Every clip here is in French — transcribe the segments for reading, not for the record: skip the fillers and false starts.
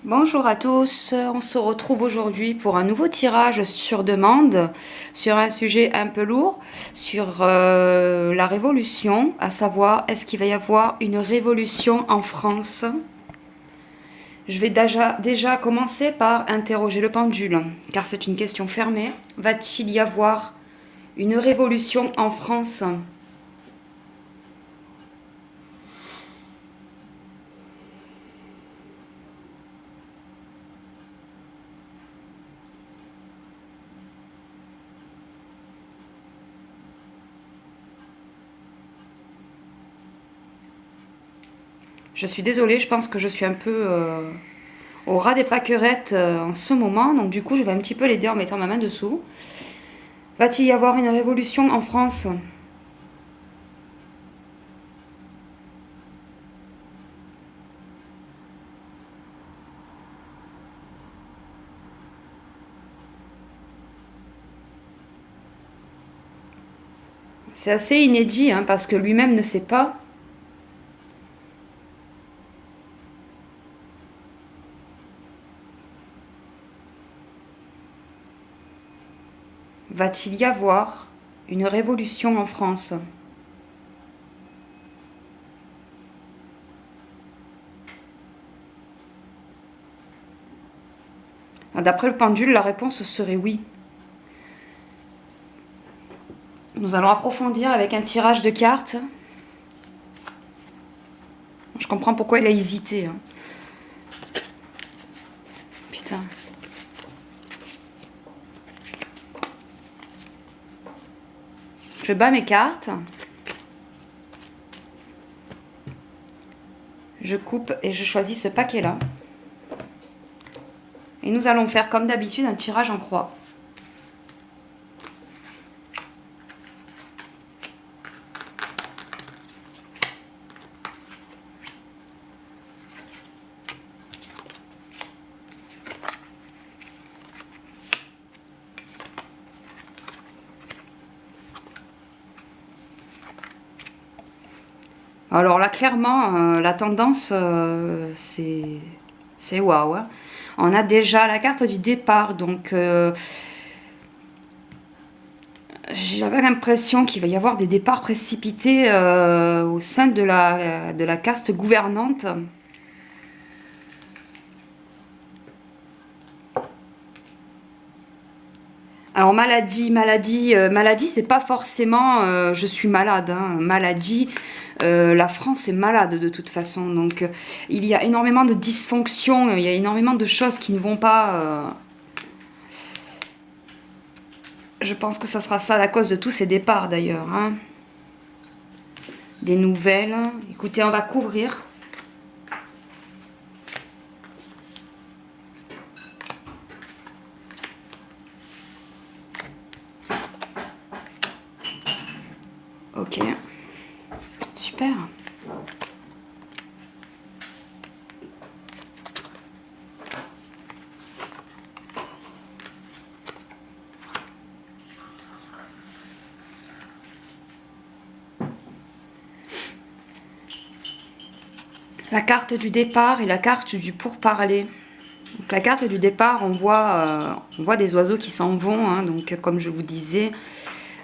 Bonjour à tous, on se retrouve aujourd'hui pour un nouveau tirage sur demande sur un sujet un peu lourd, sur la révolution, à savoir est-ce qu'il va y avoir une révolution en France? Je vais déjà commencer par interroger le pendule, car c'est une question fermée. Va-t-il y avoir une révolution en France? Je suis désolée, je pense que je suis un peu au ras des pâquerettes en ce moment, donc du coup je vais un petit peu l'aider en mettant ma main dessous. Va-t-il y avoir une révolution en France? C'est assez inédit, hein, parce que lui-même ne sait pas. Va-t-il y avoir une révolution en France? D'après le pendule, la réponse serait oui. Nous allons approfondir avec un tirage de cartes. Je comprends pourquoi il a hésité. Hein. Putain. Je bats mes cartes. Je coupe et je choisis ce paquet-là. Et nous allons faire comme d'habitude un tirage en croix. Alors là, clairement, la tendance, c'est waouh. Hein. On a déjà la carte du départ, donc j'avais l'impression qu'il va y avoir des départs précipités au sein de la caste gouvernante. Alors maladie, c'est pas forcément je suis malade. Hein. Maladie, la France est malade de toute façon. Donc il y a énormément de dysfonctions, il y a énormément de choses qui ne vont pas. Je pense que ça sera ça la cause de tous ces départs d'ailleurs. Hein. Des nouvelles. Écoutez, on va couvrir. Ok. Super. La carte du départ et la carte du pourparler. Donc, la carte du départ, on voit des oiseaux qui s'en vont. Hein, donc, comme je vous disais,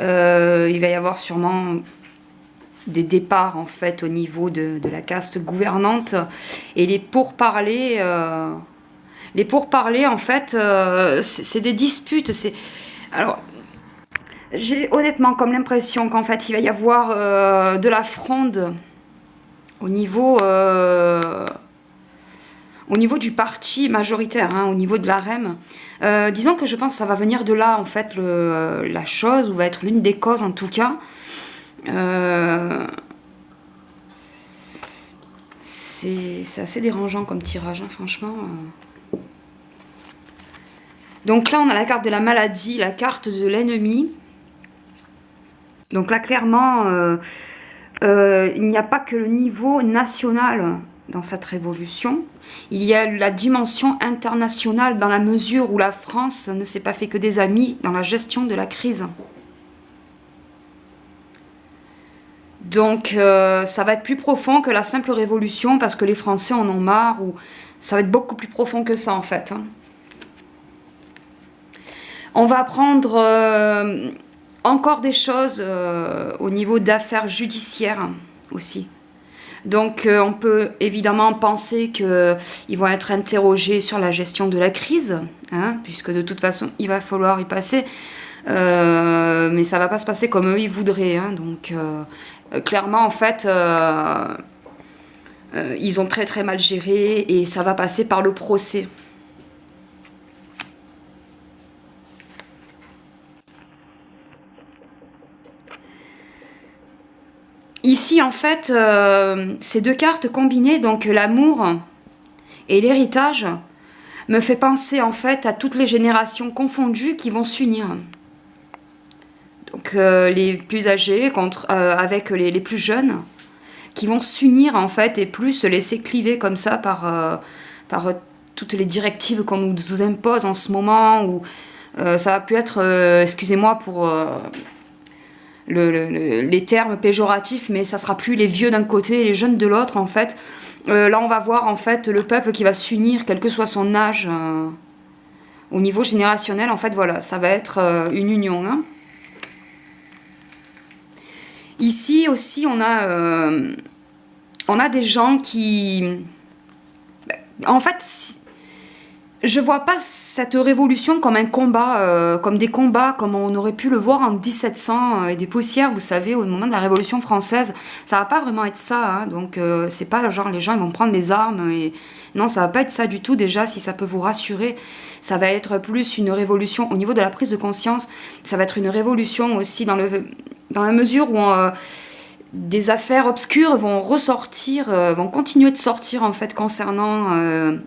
il va y avoir sûrement des départs en fait au niveau de la caste gouvernante. Et les pourparlers en fait, c'est des disputes. Alors, j'ai honnêtement comme l'impression qu'en fait il va y avoir de la fronde au niveau. Au niveau du parti majoritaire, hein, au niveau de l'AREM, disons que je pense que ça va venir de là, en fait, la chose, ou va être l'une des causes, en tout cas. C'est assez dérangeant comme tirage, hein, franchement. Donc là, on a la carte de la maladie, la carte de l'ennemi. Donc là, clairement, il n'y a pas que le niveau national dans cette révolution. Il y a la dimension internationale dans la mesure où la France ne s'est pas fait que des amis dans la gestion de la crise. Donc ça va être plus profond que la simple révolution parce que les Français en ont marre ou Ça va être beaucoup plus profond que ça en fait, hein. On va apprendre encore des choses au niveau d'affaires judiciaires aussi. Donc on peut évidemment penser qu'ils vont être interrogés sur la gestion de la crise, hein, puisque de toute façon il va falloir y passer. Mais ça va pas se passer comme eux ils voudraient, hein. Donc clairement en fait ils ont très très mal géré et ça va passer par le procès. Ici, en fait, ces deux cartes combinées, donc l'amour et l'héritage, me fait penser en fait à toutes les générations confondues qui vont s'unir. Donc les plus âgés avec les plus jeunes, qui vont s'unir en fait et plus se laisser cliver comme ça par toutes les directives qu'on nous impose en ce moment. Ou ça va plus être, excusez-moi pour les termes péjoratifs, mais ça sera plus les vieux d'un côté et les jeunes de l'autre en fait. Là on va voir en fait le peuple qui va s'unir, quel que soit son âge, au niveau générationnel en fait, voilà, ça va être une union, hein. Ici aussi on a des gens qui... En fait, je vois pas cette révolution comme un combat, comme des combats, comme on aurait pu le voir en 1700 et des poussières, vous savez, au moment de la Révolution française. Ça va pas vraiment être ça, hein. Donc c'est pas genre les gens ils vont prendre des armes et... Non, ça va pas être ça du tout déjà, si ça peut vous rassurer. Ça va être plus une révolution au niveau de la prise de conscience. Ça va être une révolution aussi dans la mesure où des affaires obscures vont ressortir, vont continuer de sortir en fait concernant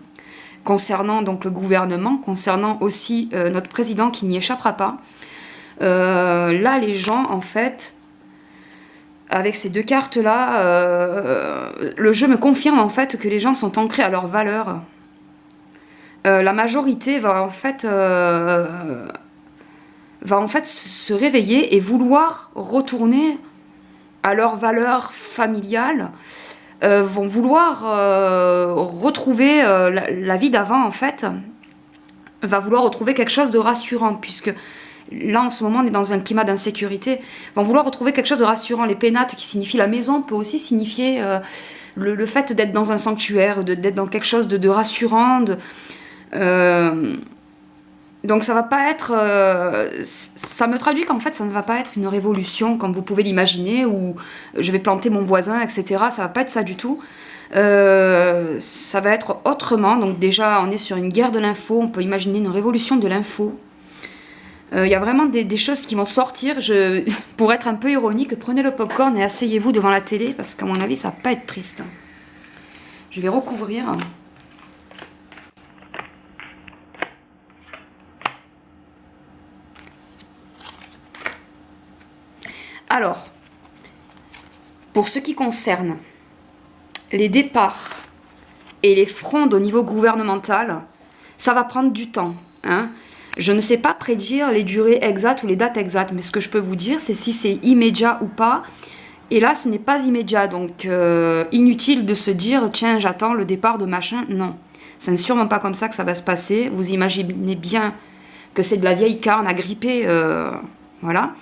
donc le gouvernement, concernant aussi notre président qui n'y échappera pas. Là, les gens, en fait, avec ces deux cartes-là, le jeu me confirme en fait que les gens sont ancrés à leurs valeurs. La majorité va en fait se réveiller et vouloir retourner à leurs valeurs familiales, vont vouloir retrouver la vie d'avant en fait, va vouloir retrouver quelque chose de rassurant, puisque là en ce moment on est dans un climat d'insécurité, vont vouloir retrouver quelque chose de rassurant. Les pénates qui signifient la maison peut aussi signifier le fait d'être dans un sanctuaire, d'être dans quelque chose de rassurant, donc ça va pas être... ça me traduit qu'en fait ça ne va pas être une révolution comme vous pouvez l'imaginer, où je vais planter mon voisin, etc. Ça va pas être ça du tout. Ça va être autrement. Donc déjà on est sur une guerre de l'info, on peut imaginer une révolution de l'info. Y a vraiment des choses qui vont sortir. Pour être un peu ironique, prenez le popcorn et asseyez-vous devant la télé, parce qu'à mon avis ça va pas être triste. Je vais recouvrir. Alors, pour ce qui concerne les départs et les frondes au niveau gouvernemental, ça va prendre du temps, hein. Je ne sais pas prédire les durées exactes ou les dates exactes, mais ce que je peux vous dire, c'est si c'est immédiat ou pas. Et là, ce n'est pas immédiat, donc inutile de se dire « Tiens, j'attends le départ de machin ». Non, c'est sûrement pas comme ça que ça va se passer. Vous imaginez bien que c'est de la vieille carne à gripper, voilà.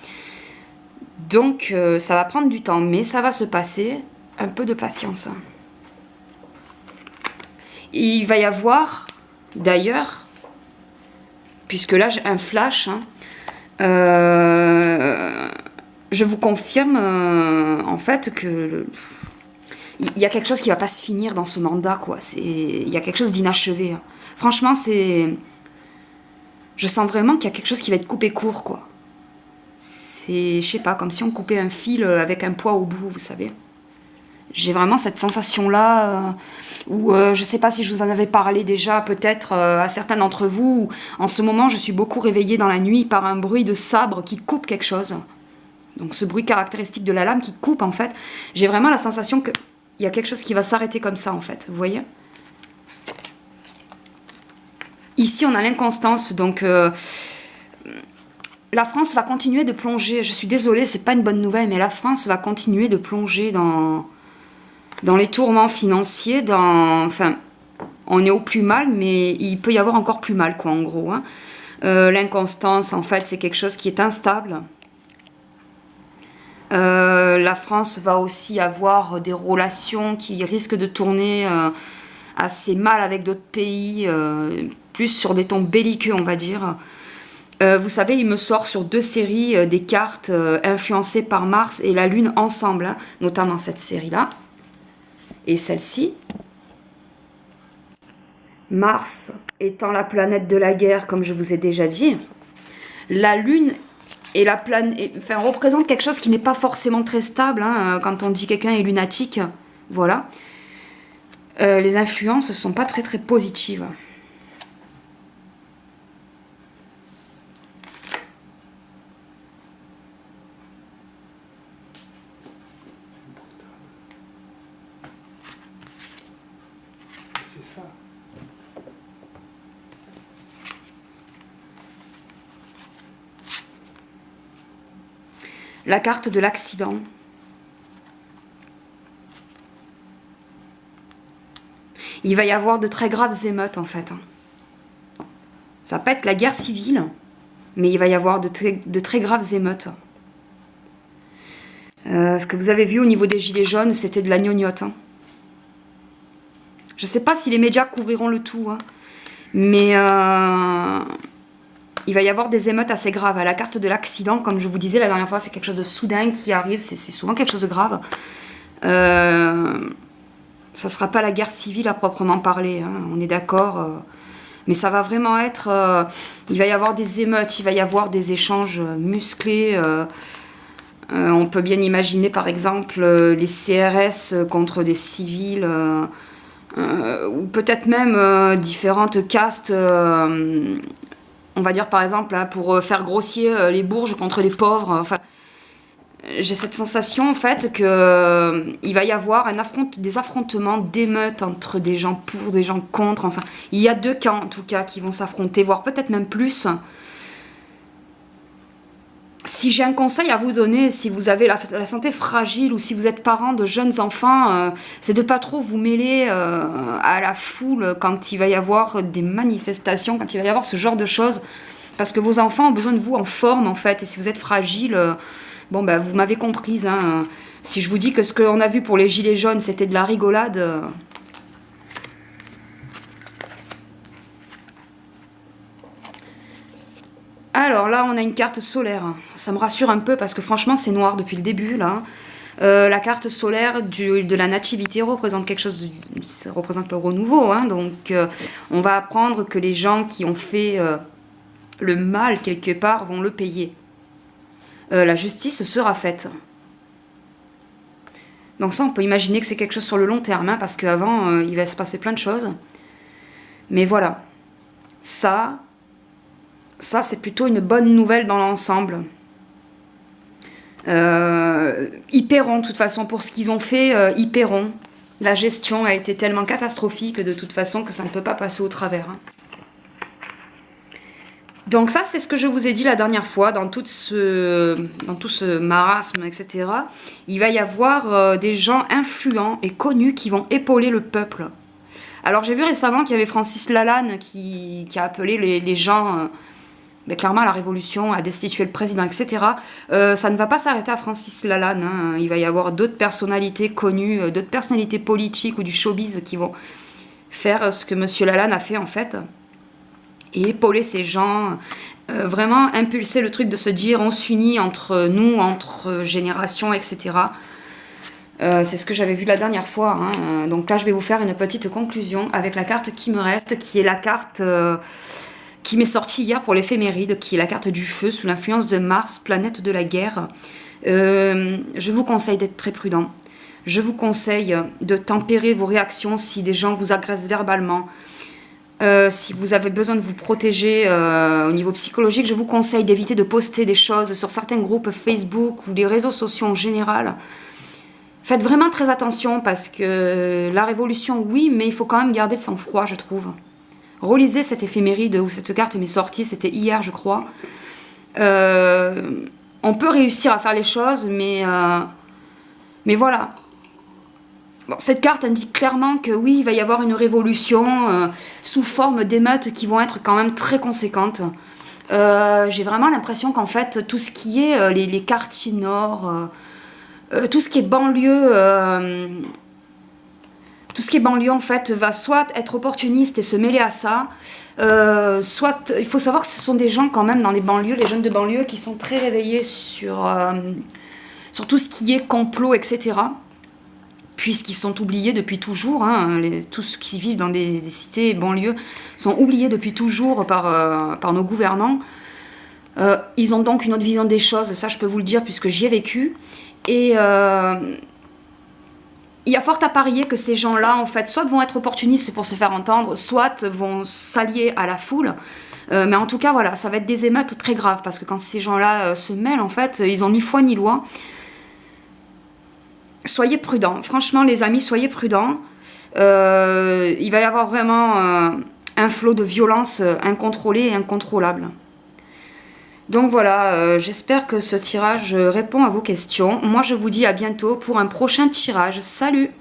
Donc ça va prendre du temps, mais ça va se passer. Un peu de patience. Il va y avoir, d'ailleurs, puisque là j'ai un flash, hein, je vous confirme en fait que il y a quelque chose qui va pas se finir dans ce mandat, quoi. Il y a quelque chose d'inachevé, hein. Franchement, je sens vraiment qu'il y a quelque chose qui va être coupé court, quoi. C'est, je sais pas, comme si on coupait un fil avec un poids au bout, vous savez. J'ai vraiment cette sensation-là, où je sais pas si je vous en avais parlé déjà, peut-être à certains d'entre vous. En ce moment, je suis beaucoup réveillée dans la nuit par un bruit de sabre qui coupe quelque chose. Donc ce bruit caractéristique de la lame qui coupe, en fait. J'ai vraiment la sensation qu'il y a quelque chose qui va s'arrêter comme ça, en fait. Vous voyez ? Ici, on a l'inconstance, donc... la France va continuer de plonger, je suis désolée, c'est pas une bonne nouvelle, mais la France va continuer de plonger dans les tourments financiers, enfin, on est au plus mal, mais il peut y avoir encore plus mal, quoi, en gros. Hein. L'inconstance, en fait, c'est quelque chose qui est instable. La France va aussi avoir des relations qui risquent de tourner assez mal avec d'autres pays, plus sur des tons belliqueux, on va dire. Vous savez, il me sort sur 2 séries des cartes influencées par Mars et la Lune ensemble, hein, notamment cette série-là et celle-ci. Mars étant la planète de la guerre, comme je vous ai déjà dit, la Lune et la planète, enfin, représente quelque chose qui n'est pas forcément très stable. Hein, quand on dit quelqu'un est lunatique, voilà. Les influences ne sont pas très très positives. C'est ça. La carte de l'accident. Il va y avoir de très graves émeutes en fait. Ça va pas être la guerre civile, mais il va y avoir de très graves émeutes. Ce que vous avez vu au niveau des gilets jaunes, c'était de la gnognotte. Hein. Je sais pas si les médias couvriront le tout, hein, mais il va y avoir des émeutes assez graves. À la carte de l'accident, comme je vous disais la dernière fois, c'est quelque chose de soudain qui arrive, c'est souvent quelque chose de grave. Ça sera pas la guerre civile à proprement parler, hein, on est d'accord. Mais ça va vraiment être... il va y avoir des émeutes, il va y avoir des échanges musclés. On peut bien imaginer par exemple les CRS contre des civils, ou peut-être même différentes castes. On va dire par exemple, hein, pour faire grossier, les bourges contre les pauvres. Enfin, j'ai cette sensation en fait que il va y avoir des affrontements, d'émeutes entre des gens pour, des gens contre. Enfin, il y a 2 camps en tout cas qui vont s'affronter, voire peut-être même plus. Si j'ai un conseil à vous donner, si vous avez la santé fragile ou si vous êtes parent de jeunes enfants, c'est de pas trop vous mêler à la foule quand il va y avoir des manifestations, quand il va y avoir ce genre de choses. Parce que vos enfants ont besoin de vous en forme en fait. Et si vous êtes fragile, bon ben vous m'avez comprise. Hein. Si je vous dis que ce qu'on a vu pour les gilets jaunes, c'était de la rigolade... Alors là, on a une carte solaire. Ça me rassure un peu parce que franchement, c'est noir depuis le début là. La carte solaire de la nativité représente quelque chose, ça représente le renouveau. Hein, donc, on va apprendre que les gens qui ont fait le mal quelque part vont le payer. La justice sera faite. Donc ça, on peut imaginer que c'est quelque chose sur le long terme, hein, parce qu'avant, il va se passer plein de choses. Mais voilà, ça c'est plutôt une bonne nouvelle dans l'ensemble. Ils paieront, de toute façon, pour ce qu'ils ont fait, ils paieront. La gestion a été tellement catastrophique, de toute façon, que ça ne peut pas passer au travers. Hein. Donc ça, c'est ce que je vous ai dit la dernière fois, dans tout ce marasme, etc. Il va y avoir des gens influents et connus qui vont épauler le peuple. Alors j'ai vu récemment qu'il y avait Francis Lalanne qui a appelé les gens... mais clairement, la révolution a destitué le président, etc. Ça ne va pas s'arrêter à Francis Lalanne. Hein. Il va y avoir d'autres personnalités connues, d'autres personnalités politiques ou du showbiz qui vont faire ce que M. Lalanne a fait, en fait. Et épauler ces gens. Vraiment impulser le truc de se dire on s'unit entre nous, entre générations, etc. C'est ce que j'avais vu la dernière fois. Hein. Donc là, je vais vous faire une petite conclusion avec la carte qui me reste, qui est la carte... qui m'est sortie hier pour l'éphéméride, qui est la carte du feu sous l'influence de Mars, planète de la guerre. Je vous conseille d'être très prudent. Je vous conseille de tempérer vos réactions si des gens vous agressent verbalement. Si vous avez besoin de vous protéger au niveau psychologique, je vous conseille d'éviter de poster des choses sur certains groupes Facebook ou les réseaux sociaux en général. Faites vraiment très attention parce que la révolution, oui, mais il faut quand même garder de sang-froid, je trouve. Relisez cette éphéméride où cette carte m'est sortie, c'était hier je crois. On peut réussir à faire les choses, mais voilà. Bon, cette carte indique clairement que oui, il va y avoir une révolution sous forme d'émeutes qui vont être quand même très conséquentes. J'ai vraiment l'impression qu'en fait, tout ce qui est les quartiers nord, tout ce qui est banlieue, en fait va soit être opportuniste et se mêler à ça, soit il faut savoir que ce sont des gens quand même dans les banlieues, les jeunes de banlieue qui sont très réveillés sur tout ce qui est complot, etc. Puisqu'ils sont oubliés depuis toujours, hein, tous ceux qui vivent dans des cités et banlieues sont oubliés depuis toujours par nos gouvernants. Ils ont donc une autre vision des choses, ça je peux vous le dire puisque j'y ai vécu. Et il y a fort à parier que ces gens-là, en fait, soit vont être opportunistes pour se faire entendre, soit vont s'allier à la foule. Mais en tout cas, voilà, ça va être des émeutes très graves, parce que quand ces gens-là se mêlent, en fait, ils n'ont ni foi ni loi. Soyez prudents, franchement les amis, soyez prudents. Il va y avoir vraiment un flot de violence incontrôlé et incontrôlable. Donc voilà, j'espère que ce tirage répond à vos questions. Moi je vous dis à bientôt pour un prochain tirage. Salut!